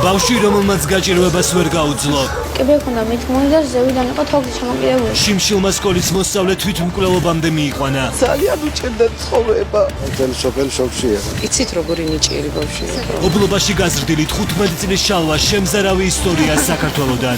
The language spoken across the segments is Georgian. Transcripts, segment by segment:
ბავშვი, რომელმაც გაჭირვებას ვერ გაუძლო. კიბე ქონდა მithმული და ზევიდან იყო თოქი ჩამოკიდებული. შიმშილმა სკოლის მოსწავლე თვითმკვლელობამდე მიიყვანა. ძალიან უჭირდა ცხოვრება. ძელი სოფელი შოქშია. იცით როგორი ნიჭიერი ბავშვია. ობლობაში გაზრდილი 15 წლის შალვა შემზარავი ისტორია საქართველოდან.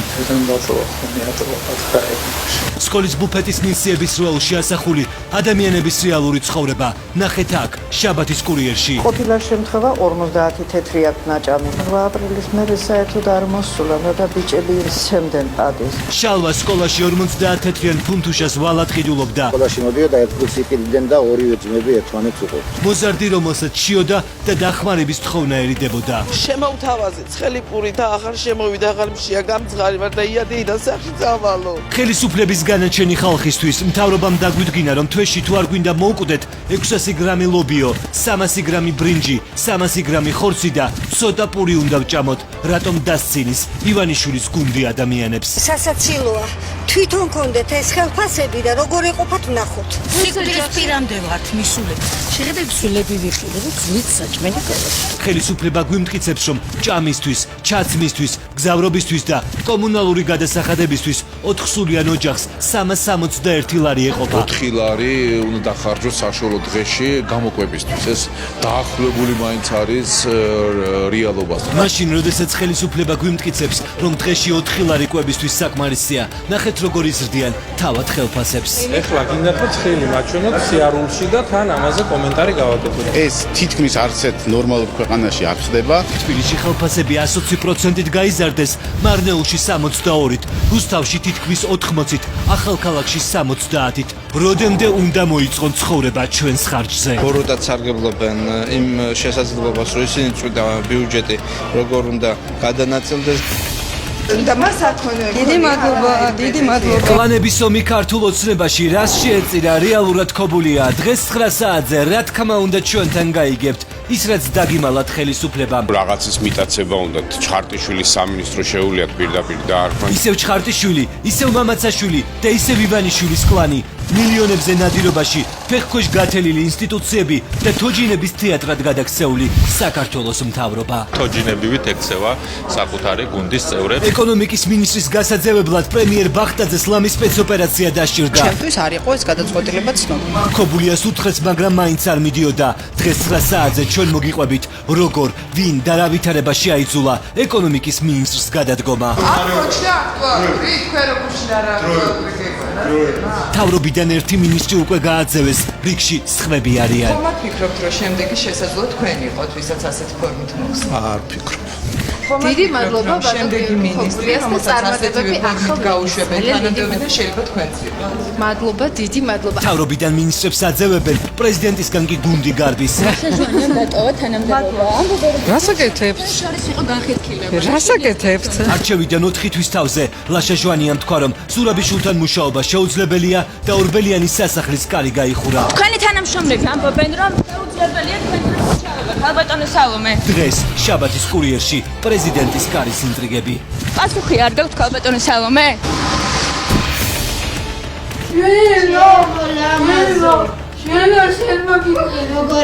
სკოლის ბუფეტის მისიების როლში ასახული ადამიანების რეალური ცხოვრება. ნახეთ აქ, შაბათის კურიერში. ყოფილა შემთხვევა 50 თეთრი აქვს ნაჭამი. 8 აპრილის მერე საერთოდ არ მოსულა და ბიჭები შემდნენ პადის. შალვა სკოლაში 50 თეთრიან ფუნთუშას ვალად ყიდულობდა. სკოლაში მოდიოდა ერთ კურსს იყიდდნენ და ორივე ძმები ერთმანეთს უყურებდნენ. მოზარდი, რომელსაც ჩიოდა და დახმარების თხოვნა ერიდებოდა. შემოვთავაზე ცხელი პური და ახალ შემოვიდა ახალ მშია გამძღარი ვარ და იადეიდან სახში წავალო. ხელისუფლების განაჩენი ხალხისთვის მთავრობამ დაგვიდგინა, რომ თვეში თუ არ გვინდა მოვკვდეთ 600 გრამი ლობიო, 300 გრამი ბრინჯი, 300 გრამი ხორცი და ცოტა პური უნდა ვჭამოთ, რატომ დასცინის ივანიშვილის გუნდი ადამიანებს. სასაცილოა. თვითონ კონდეთ ეს ხელფასები და როგორ ეყოფათ ვნახოთ. სიკვდილის პირამდე ვართ მისულები. შეხედეთ სულები ვიხილებ, ძვით საჭმელი ყოლა. ხელისუფლება გვიმტკიცებს, რომ ჭამისთვის, ჩაცმისთვის, გზავრობისთვის და კომუნალური გადასახადებისთვის 4 სულიან ოჯახს 361 ლარი ეყოფა. 4 ლარი უნდა დახარჯოს საშუალო დღეში გამოკვებისთვის. ეს დაახლოებული მაინც არის რეალობასთან. მაშინ, როდესაც ხელისუფლება გვიმტკიცებს, რომ დღეში 4 ლარი კვებისთვის საკმარისია, ნახეთ როგორ იზრდიან თავად ხელფასებს. ეხლა გინდათ ხელი მაჩვენოთ სიარულში და თან ამაზე კომენტარი გავაკეთოთ. ეს თითქმის არც ერთ ნორმალურ ქვეყანაში არ ხდება. თბილისში ხელფასები 120%-ით გაიზარდეს, მარნეულში 62-ით, რუსთავში თითქმის 80-ით, ახალქალაქში 70-ით. როდემდე უნდა მოიწყონ ცხოვრება ჩვენს ხარჯზე? ბოროტად სარგებლობენ იმ შესაძლებლობას, რომ ისინი წვიდა ბიუჯეტი როგორ უნდა გადანაწილდეს. დიდი მადლობა. კლანების ომი ქართულ ოცნებაში რას შეეწირა, რეალურად ქობულია. დღეს 9 საათზე რა თქმა უნდა ჩვენთან გაიგებთ. ის რაც დაგიმალათ ხელისუფლებამ. რაღაცის მიტაცება უნდა. ჩხარტიშვილის სამინისტრო შეუულიათ პირდაპირ დაარქვან. ისევ ჩხარტიშვილი, ისევ მამაცაშვილი და ისევ ივანიშვილის კლანი. მილიონებზე ნადირობაში ფეხქვეშ გათელილი ინსტიტუციები და თოჯინების თეატრად გადაქცეული საქართველოს მთავრობა. თოჯინებივით ექცევა საკუთარი გუნდის წევრებს. ეკონომიკის მინისტრის გასაძევებლად პრემიერ ბახტაძეს ლამის სპეცოპერაცია დასჭირდა. ჩემთვის არ იყო ეს გადაწყვეტილება ცნობილი. ქობულიას უთხრეს, მაგრამ მაინც არ მიდიოდა. დღეს 9 საათზე ჩვენ მოგიყვებით, როგორ, ვინ და რა ვითარება შეაიძულა ეკონომიკის მინისტრს გადადგომა. თავრობიდან ერთი მინისტრი უკვე გააძევეს, რიგში სხვები არიან. ხომ ფიქრობთ, რომ შემდეგი შესაძლოა თქვენ იყოთ, ვისაც ასეთ ფორმით მოხსნა? არ ფიქრობ. დიდი მადლობა შემდეგი მინისტრი, რომელსაც ასეთი ფორმით გაუშვებენ თანამდებობიდან შეიძლება თქვენც იყოს. მადლობა, დიდი მადლობა. თავრობიდან მინისტრებს აძევებენ, პრეზიდენტისგან კი გუნდი გარბის. შეჟვანიან დატოვა თანამდებობა. რასაკეთებთ? რასაკეთებთ? არჩევიდან 4 თვის თავზე ლაშა ჟვანიამ თქვა, რომ ზურაბიშვილთან მუშაობა შეუძლებელია და ორბელიანის სასახლის კარი გაიხურა. თქვენი თანამშრომლები ამბობენ, რომ შეუძლებელია თქვენთან მუშაობა. ქალბატონო სალომე. დღეს შაბათის კურიერში პრეზიდენტის კარის ინტრიგები. პასუხი არ გაქვთ ქალბატონო სალომე?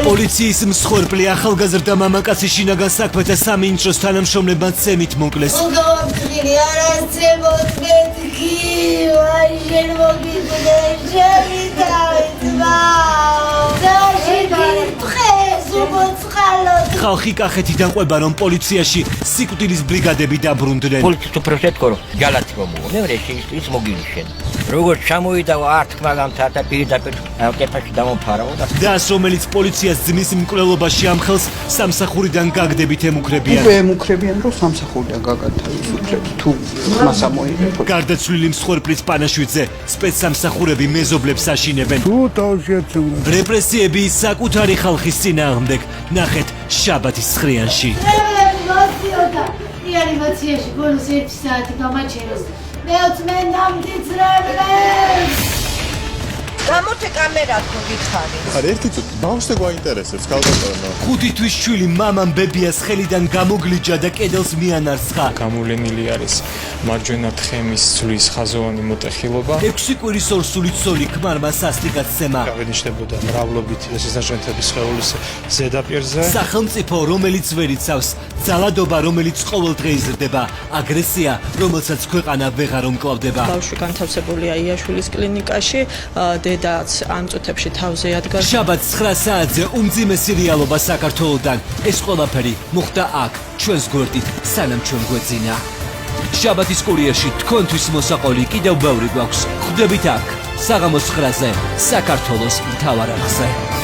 პოლიციის მსხვერპლი ახალგაზრდა მამაკაცი შინაგან საქმეთა სამინისტროს თანამშრომლებმა ცემით მოკლეს. ხალხი კახეთიდან ყვება, რომ პოლიციაში სიკვდილის ბრიგადები დაბრუნდნენ. პოლიციის უფროსი ეთქო, რომ გალათი მომუო. მეორე შეისწრის მოგილიშენ. როგორც ჩამოვიდა ართქმა გამთარდა პირდაპირ ალკეფაში დამოფარავო და დას, რომელიც პოლიციას ძმის მკვლელობაში ამხელს, სამსახურიდან გაგდებით ემუქრებიან. ემუქრებიან, რომ სამსახურიდან გაგათავისუფლებს თუ მას ამოიღებთ. გარდაცვლილი მსხვერპლის პანაშვიდზე სპეცსამსახურები მეზობლებს აშინებენ. რეპრესიები საკუთარი ხალხის წინააღმდეგ. ნახეთ შაბათის ცხრიანში. რეანიმაციაში ბოლოს 1 საათი გამაჩერეს. მეოცმენდა მდიცრებლებს. გამორთე კამერა თუ გითხარი. არ ერთი თუ ბავშვზე გვაინტერესებს ქალბატონო. 5 თვის შვილი მამამ ბებიას ხელიდან გამოგლიჯა და კედელს მიანარცხა. გამოვლენილი არის მარჯვენა თხემის ძვლის ხაზოვანი მოტეხილობა. 6 კვირის ორსული ცოლი ქმარმა სასტიკაცემა. აღენიშნებოდა მრავლობით ესიზნაჟანთების სხეულის ზედაპირზე. სახელმწიფო, რომელიც ვერ იცავს, ძალადობა, რომელიც ყოველდღე იზრდება, აგრესია, რომელსაც ქვეყანა ვეღარ უმკლავდება. ბავშვი განთავსებულია იაშვილის კლინიკაში, დედაც ამ წუთებში თავზე ადგას. შაბათს 9 საათზე უმძიმესი რეალობა საქართველოდან. ეს ყველაფერი მოხდა აქ, ჩვენს გვერდით, სანამ ჩვენ გვეძინა. შაბათის კურიერში თქვენთვის მოსაყოლი კიდევ ბევრი გვაქვს. ხვდებით აქ, საღამოს 9-ზე, საქართველოს მთავარ არხზე.